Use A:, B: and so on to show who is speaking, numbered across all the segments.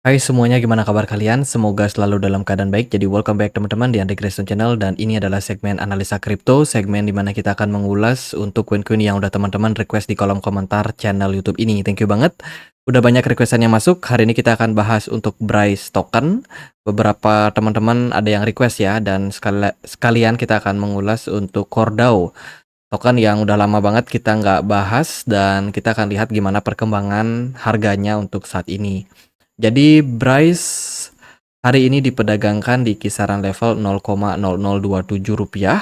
A: Hai semuanya, gimana kabar kalian? Semoga selalu dalam keadaan baik. Jadi welcome back teman-teman di Andre Grayson Channel, dan ini adalah segmen analisa kripto, segmen dimana kita akan mengulas untuk koin-koin yang udah teman-teman request di kolom komentar channel YouTube ini. Thank you banget. Udah banyak requestan yang masuk. Hari ini kita akan bahas untuk Bryce token. Beberapa teman-teman ada yang request ya, dan sekalian kita akan mengulas untuk Cordao token yang udah lama banget kita nggak bahas, dan kita akan lihat gimana perkembangan harganya untuk saat ini. Jadi Bryce hari ini diperdagangkan di kisaran level 0,0027 rupiah.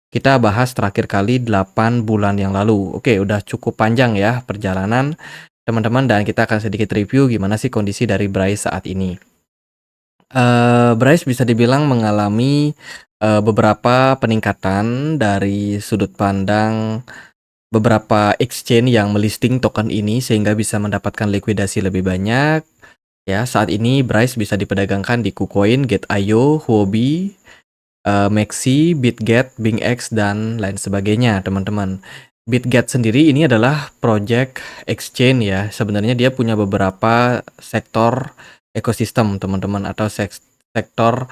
A: Kita bahas terakhir kali 8 bulan yang lalu. Oke, udah cukup panjang ya perjalanan teman-teman, dan kita akan sedikit review gimana sih kondisi dari Bryce saat ini. Bryce bisa dibilang mengalami beberapa peningkatan dari sudut pandang beberapa exchange yang melisting token ini sehingga bisa mendapatkan likuidasi lebih banyak. Ya, saat ini Bryce bisa diperdagangkan di KuCoin, Gate.io, Huobi, Maxi, Bitget, BingX, dan lain sebagainya, teman-teman. Bitget sendiri ini adalah project exchange ya. Sebenarnya dia punya beberapa sektor ekosistem, teman-teman, atau sektor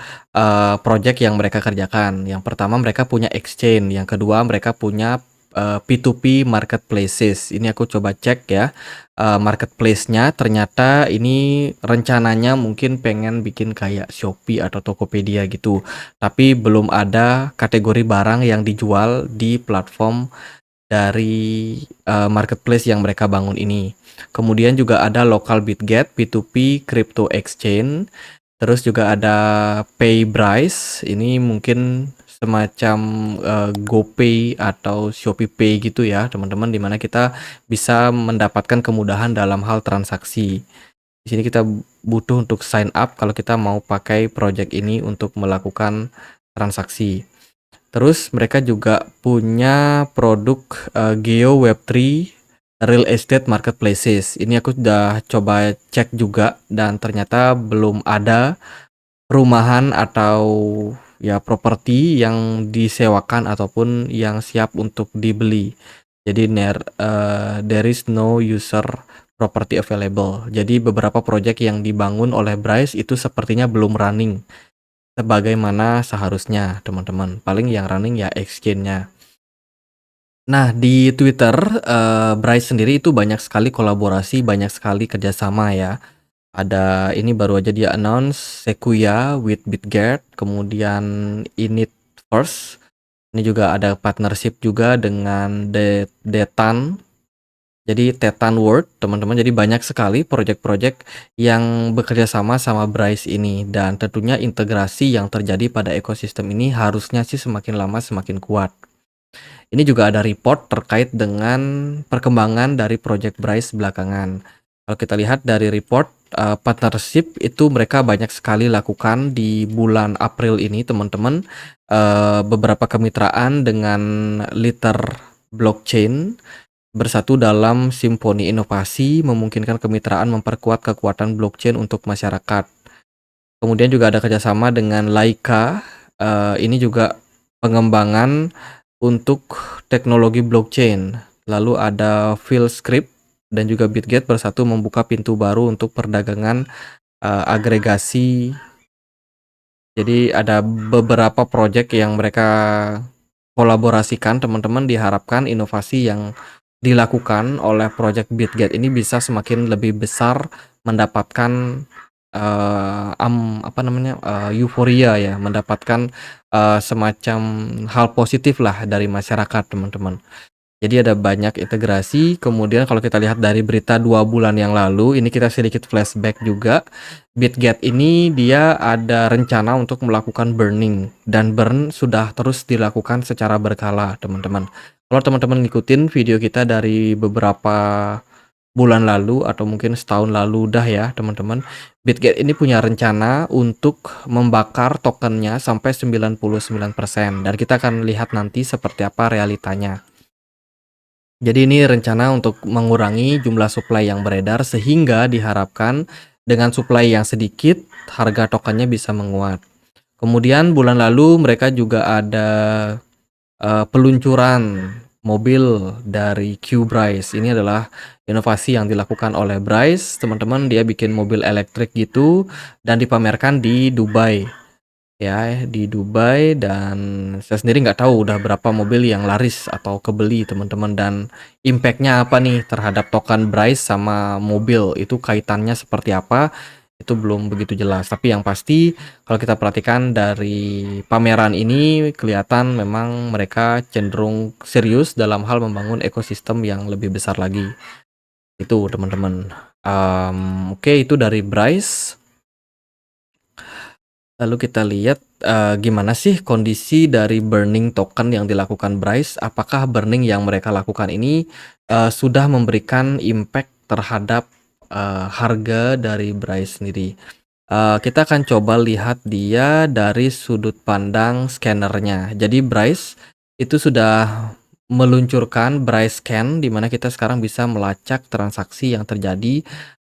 A: project yang mereka kerjakan. Yang pertama mereka punya exchange, yang kedua mereka punya P2P marketplaces. Ini aku coba cek ya. Marketplace-nya ternyata ini rencananya mungkin pengen bikin kayak Shopee atau Tokopedia gitu, tapi belum ada kategori barang yang dijual di platform dari marketplace yang mereka bangun ini. Kemudian juga ada local Bitget, P2P crypto exchange. Terus juga ada PayBryce, ini mungkin semacam GoPay atau ShopeePay gitu ya teman-teman, dimana kita bisa mendapatkan kemudahan dalam hal transaksi. Di sini kita butuh untuk sign up kalau kita mau pakai project ini untuk melakukan transaksi. Terus mereka juga punya produk Geo Web3 Real Estate Marketplaces. Ini aku udah coba cek juga, dan ternyata belum ada perumahan atau ya properti yang disewakan ataupun yang siap untuk dibeli. Jadi there is no user property available. Jadi beberapa proyek yang dibangun oleh Bryce itu sepertinya belum running sebagaimana seharusnya, teman-teman. Paling yang running ya exchange-nya. Nah, di Twitter, Bryce sendiri itu banyak sekali kolaborasi, banyak sekali kerjasama ya. Ada ini baru aja dia announce Sequoia with Bitget, kemudian Init First. Ini juga ada partnership juga dengan Detan. Jadi Tetan World, teman-teman. Jadi banyak sekali project-project yang bekerja sama Bryce ini, dan tentunya integrasi yang terjadi pada ekosistem ini harusnya sih semakin lama semakin kuat. Ini juga ada report terkait dengan perkembangan dari project Bryce belakangan. Kalau kita lihat dari report partnership itu mereka banyak sekali lakukan di bulan April ini, teman-teman. Beberapa kemitraan dengan Liter Blockchain bersatu dalam Simponi Inovasi, memungkinkan kemitraan memperkuat kekuatan blockchain untuk masyarakat. Kemudian juga ada kerjasama dengan Laika. Ini juga pengembangan untuk teknologi blockchain. Lalu ada Philscript dan juga Bitget bersatu membuka pintu baru untuk perdagangan agregasi. Jadi ada beberapa project yang mereka kolaborasikan, teman-teman. Diharapkan inovasi yang dilakukan oleh project Bitget ini bisa semakin lebih besar, mendapatkan euforia ya, mendapatkan semacam hal positif lah dari masyarakat, teman-teman. Jadi ada banyak integrasi. Kemudian kalau kita lihat dari berita 2 bulan yang lalu, ini kita sedikit flashback juga. Bitget ini dia ada rencana untuk melakukan burning, dan burn sudah terus dilakukan secara berkala, teman-teman. Kalau teman-teman ngikutin video kita dari beberapa bulan lalu atau mungkin setahun lalu dah ya, teman-teman, Bitget ini punya rencana untuk membakar tokennya sampai 99%, dan kita akan lihat nanti seperti apa realitanya. Jadi ini rencana untuk mengurangi jumlah supply yang beredar, sehingga diharapkan dengan supply yang sedikit harga tokennya bisa menguat. Kemudian bulan lalu mereka juga ada peluncuran mobil dari Q-Bryce. Ini adalah inovasi yang dilakukan oleh Bryce, teman-teman. Dia bikin mobil elektrik gitu dan dipamerkan di Dubai. Ya, di Dubai, dan saya sendiri nggak tahu udah berapa mobil yang laris atau kebeli teman-teman, dan impactnya apa nih terhadap token Bryce sama mobil, itu kaitannya seperti apa, itu belum begitu jelas. Tapi yang pasti kalau kita perhatikan dari pameran ini kelihatan memang mereka cenderung serius dalam hal membangun ekosistem yang lebih besar lagi. Itu teman-teman. Oke, itu dari Bryce. Lalu kita lihat gimana sih kondisi dari burning token yang dilakukan Bryce. Apakah burning yang mereka lakukan ini sudah memberikan impact terhadap harga dari Bryce sendiri. Kita akan coba lihat dia dari sudut pandang scannernya. Jadi Bryce itu sudah meluncurkan Bryce Scan, di mana kita sekarang bisa melacak transaksi yang terjadi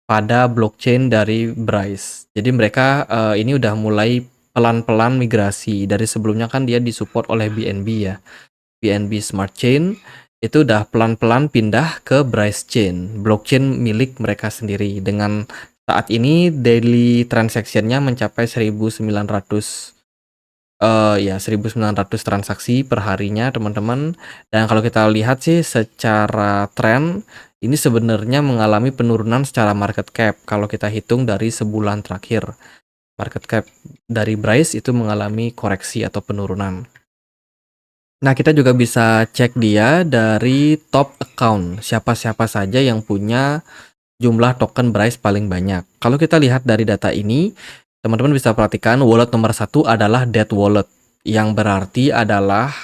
A: pada blockchain dari Bryce. Jadi mereka ini udah mulai pelan-pelan migrasi. Dari sebelumnya kan dia disupport oleh BNB ya, BNB Smart Chain. Itu udah pelan-pelan pindah ke Bryce Chain, blockchain milik mereka sendiri. Dengan saat ini daily transaction-nya mencapai 1900 1900 transaksi per harinya teman-teman. Dan kalau kita lihat sih secara tren ini sebenarnya mengalami penurunan secara market cap. Kalau kita hitung dari sebulan terakhir, market cap dari Bryce itu mengalami koreksi atau penurunan. Nah, kita juga bisa cek dia dari top account, siapa-siapa saja yang punya jumlah token Bryce paling banyak. Kalau kita lihat dari data ini, teman-teman bisa perhatikan wallet nomor 1 adalah dead wallet, yang berarti adalah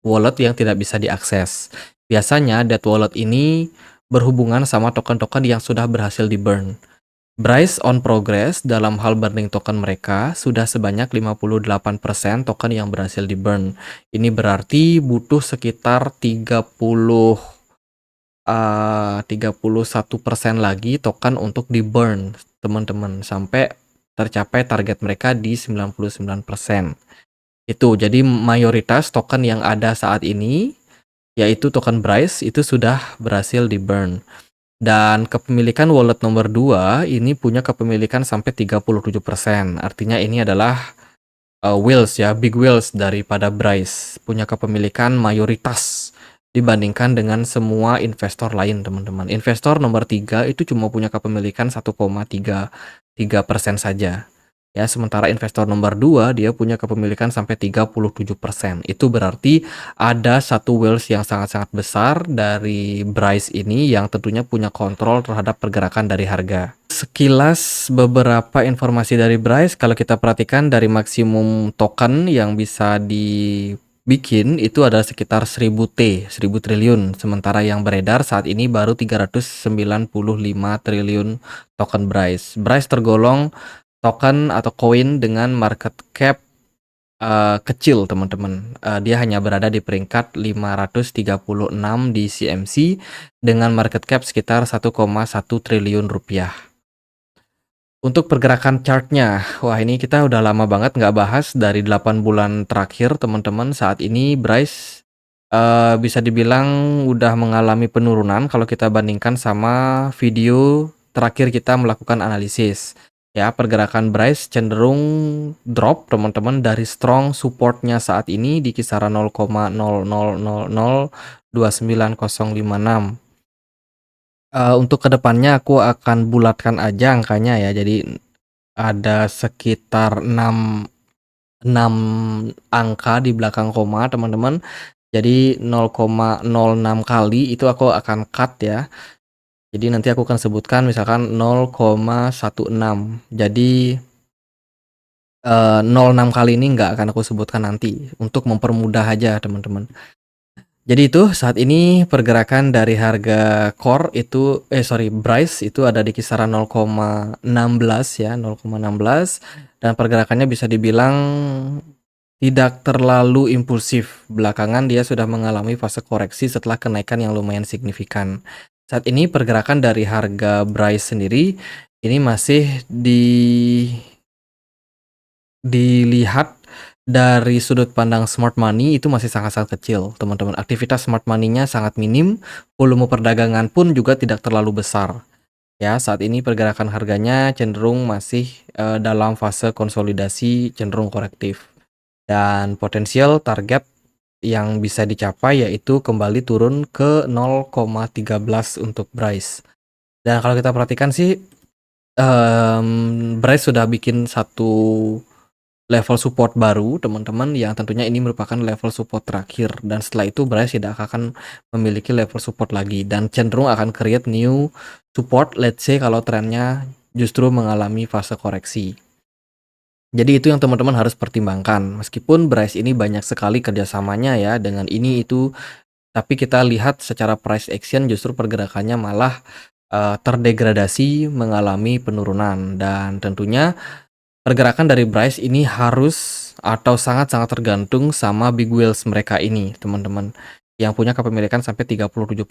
A: wallet yang tidak bisa diakses. Biasanya dead wallet ini berhubungan sama token-token yang sudah berhasil di burn. Bryce on progress dalam hal burning token mereka sudah sebanyak 58% token yang berhasil di burn. Ini berarti butuh sekitar 31% lagi token untuk di burn teman-teman, sampai tercapai target mereka di 99%. Itu jadi mayoritas token yang ada saat ini, yaitu token Bryce, itu sudah berhasil di burn. Dan kepemilikan wallet nomor 2 ini punya kepemilikan sampai 37%. Artinya ini adalah whales ya, big whales daripada Bryce. Punya kepemilikan mayoritas dibandingkan dengan semua investor lain teman-teman. Investor nomor 3 itu cuma punya kepemilikan 1,33% saja. Ya, sementara investor nomor 2 dia punya kepemilikan sampai 37%. Itu berarti ada satu whales yang sangat-sangat besar dari Bryce ini yang tentunya punya kontrol terhadap pergerakan dari harga. Sekilas beberapa informasi dari Bryce, kalau kita perhatikan dari maksimum token yang bisa dibikin itu ada sekitar 1000 triliun, sementara yang beredar saat ini baru 395 triliun token Bryce. Bryce tergolong token atau koin dengan market cap kecil teman-teman. Dia hanya berada di peringkat 536 di CMC dengan market cap sekitar 1,1 triliun rupiah. Untuk pergerakan chartnya, wah ini kita udah lama banget nggak bahas dari 8 bulan terakhir teman-teman. Saat ini Bryce bisa dibilang udah mengalami penurunan kalau kita bandingkan sama video terakhir kita melakukan analisis. Ya, pergerakan Bryce cenderung drop teman-teman dari strong supportnya saat ini di kisaran 0,000029056. Untuk kedepannya aku akan bulatkan aja angkanya ya. Jadi ada sekitar 6 angka di belakang koma teman-teman. Jadi 0,06 kali itu aku akan cut ya. Jadi nanti aku akan sebutkan misalkan 0,16. Jadi 06 kali ini nggak akan aku sebutkan nanti untuk mempermudah aja teman-teman. Jadi itu saat ini pergerakan dari harga core itu Bryce itu ada di kisaran 0,16 ya, 0,16, dan pergerakannya bisa dibilang tidak terlalu impulsif. Belakangan dia sudah mengalami fase koreksi setelah kenaikan yang lumayan signifikan. Saat ini pergerakan dari harga Bryce sendiri ini masih dilihat Dari sudut pandang smart money itu masih sangat-sangat kecil, teman-teman. Aktivitas smart money-nya sangat minim, volume perdagangan pun juga tidak terlalu besar. Ya, saat ini pergerakan harganya cenderung masih dalam fase konsolidasi, cenderung korektif. Dan potensial target yang bisa dicapai yaitu kembali turun ke 0,13 untuk Bryce. Dan kalau kita perhatikan sih, Bryce sudah bikin satu level support baru, teman-teman, yang tentunya ini merupakan level support terakhir, dan setelah itu Bryce tidak akan memiliki level support lagi dan cenderung akan create new support, let's say kalau trennya justru mengalami fase koreksi. Jadi itu yang teman-teman harus pertimbangkan. Meskipun Bryce ini banyak sekali kerjasamanya ya dengan ini itu, tapi kita lihat secara price action justru pergerakannya malah terdegradasi, mengalami penurunan, dan tentunya pergerakan dari Bryce ini harus atau sangat-sangat tergantung sama big whales mereka ini, teman-teman, yang punya kepemilikan sampai 37%.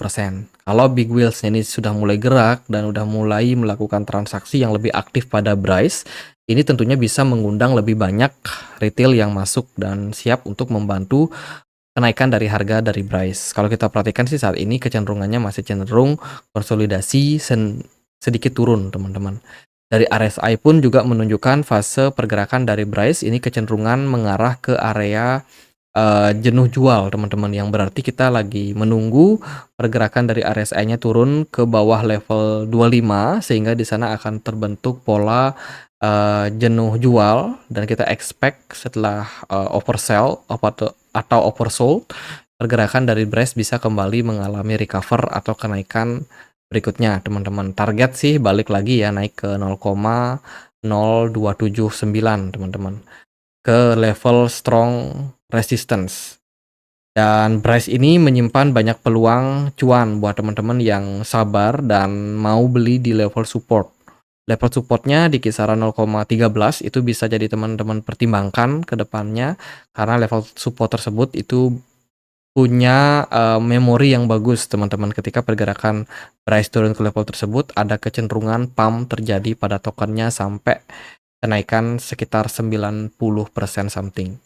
A: Kalau big whales ini sudah mulai gerak dan udah mulai melakukan transaksi yang lebih aktif pada Bryce, ini tentunya bisa mengundang lebih banyak retail yang masuk dan siap untuk membantu kenaikan dari harga dari Bryce. Kalau kita perhatikan sih saat ini kecenderungannya masih cenderung konsolidasi sedikit turun, teman-teman. Dari RSI pun juga menunjukkan fase pergerakan dari Bryce ini kecenderungan mengarah ke area jenuh jual, teman-teman, yang berarti kita lagi menunggu pergerakan dari RSI-nya turun ke bawah level 25 sehingga di sana akan terbentuk pola jenuh jual, dan kita expect setelah oversell atau oversold, pergerakan dari Bryce bisa kembali mengalami recover atau kenaikan berikutnya, teman-teman. Target sih balik lagi ya, naik ke 0,0279, teman-teman, ke level strong resistance. Dan Bryce ini menyimpan banyak peluang cuan buat teman-teman yang sabar dan mau beli di level support. Level supportnya di kisaran 0,13 itu bisa jadi teman-teman pertimbangkan ke depannya, karena level support tersebut itu punya memori yang bagus, teman-teman. Ketika pergerakan Bryce turun ke level tersebut, ada kecenderungan pump terjadi pada tokennya sampai kenaikan sekitar 90% something.